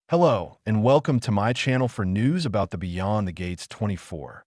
Hello, and welcome to my channel for news about the Beyond the Gates 24.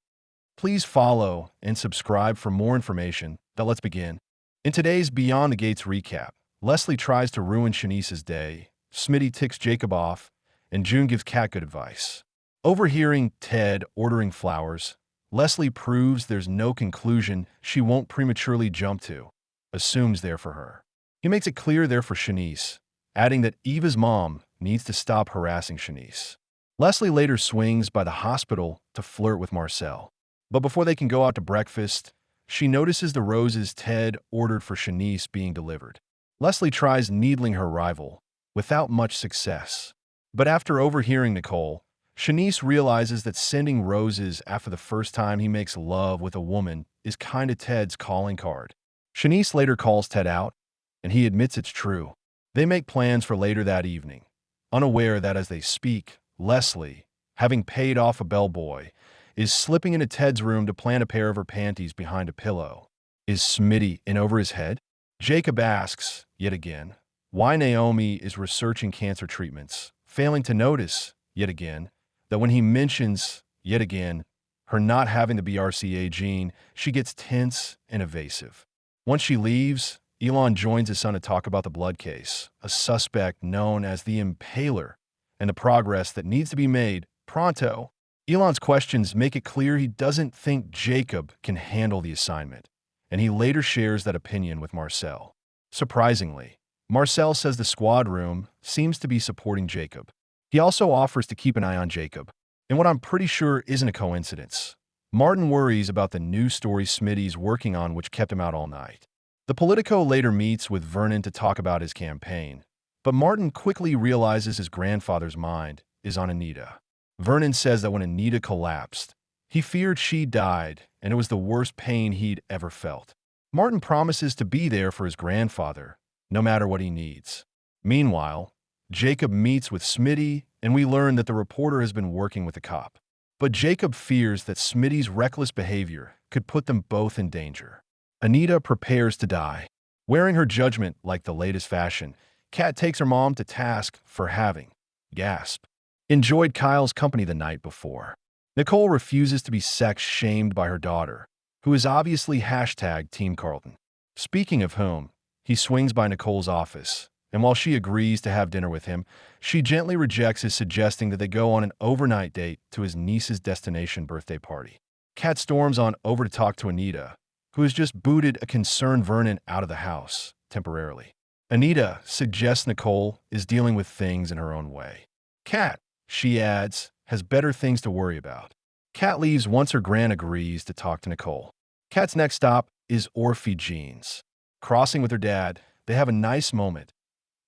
Please follow and subscribe for more information. Now let's begin. In today's Beyond the Gates recap, Leslie tries to ruin Shanice's day, Smitty ticks Jacob off, and June gives Kat good advice. Overhearing Ted ordering flowers, Leslie proves there's no conclusion she won't prematurely jump to, assumes they're for her. He makes it clear they're for Shanice, adding that Eva's mom needs to stop harassing Shanice. Leslie later swings by the hospital to flirt with Marcel. But before they can go out to breakfast, she notices the roses Ted ordered for Shanice being delivered. Leslie tries needling her rival, without much success. But after overhearing Nicole, Shanice realizes that sending roses after the first time he makes love with a woman is kinda Ted's calling card. Shanice later calls Ted out, and he admits it's true. They make plans for later that evening, unaware that as they speak, Leslie, having paid off a bellboy, is slipping into Ted's room to plant a pair of her panties behind a pillow. Is Smitty in over his head? Jacob asks, yet again, why Naomi is researching cancer treatments, failing to notice, yet again, that when he mentions, yet again, her not having the BRCA gene, she gets tense and evasive. Once she leaves, Elon joins his son to talk about the blood case, a suspect known as the Impaler, and the progress that needs to be made pronto. Elon's questions make it clear he doesn't think Jacob can handle the assignment, and he later shares that opinion with Marcel. Surprisingly, Marcel says the squad room seems to be supporting Jacob. He also offers to keep an eye on Jacob, and what I'm pretty sure isn't a coincidence. Martin worries about the new story Smitty's working on which kept him out all night. The Politico later meets with Vernon to talk about his campaign, but Martin quickly realizes his grandfather's mind is on Anita. Vernon says that when Anita collapsed, he feared she died and it was the worst pain he'd ever felt. Martin promises to be there for his grandfather, no matter what he needs. Meanwhile, Jacob meets with Smitty and we learn that the reporter has been working with the cop. But Jacob fears that Smitty's reckless behavior could put them both in danger. Anita prepares to die. Wearing her judgment like the latest fashion, Kat takes her mom to task for having, gasp, enjoyed Kyle's company the night before. Nicole refuses to be sex-shamed by her daughter, who is obviously hashtag Team Carlton. Speaking of whom, he swings by Nicole's office, and while she agrees to have dinner with him, she gently rejects his suggesting that they go on an overnight date to his niece's destination birthday party. Kat storms on over to talk to Anita, who has just booted a concerned Vernon out of the house, temporarily. Anita suggests Nicole is dealing with things in her own way. Kat, she adds, has better things to worry about. Kat leaves once her gran agrees to talk to Nicole. Kat's next stop is Orphe Jeans. Crossing with her dad, they have a nice moment,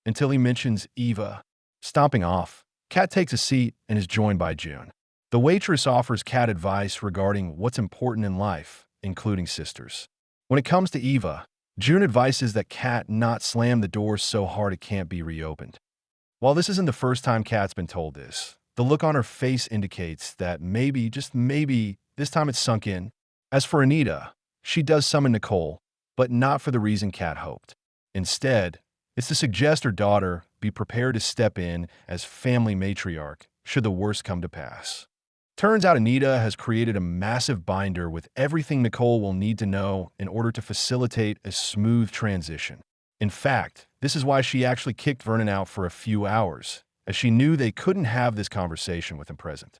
until he mentions Eva. Stomping off, Kat takes a seat and is joined by June. The waitress offers Kat advice regarding what's important in life, including sisters. When it comes to Eva, June advises that Kat not slam the door so hard it can't be reopened. While this isn't the first time Kat's been told this, the look on her face indicates that maybe, just maybe, this time it's sunk in. As for Anita, she does summon Nicole, but not for the reason Kat hoped. Instead, it's to suggest her daughter be prepared to step in as family matriarch should the worst come to pass. Turns out Anita has created a massive binder with everything Nicole will need to know in order to facilitate a smooth transition. In fact, this is why she actually kicked Vernon out for a few hours, as she knew they couldn't have this conversation with him present.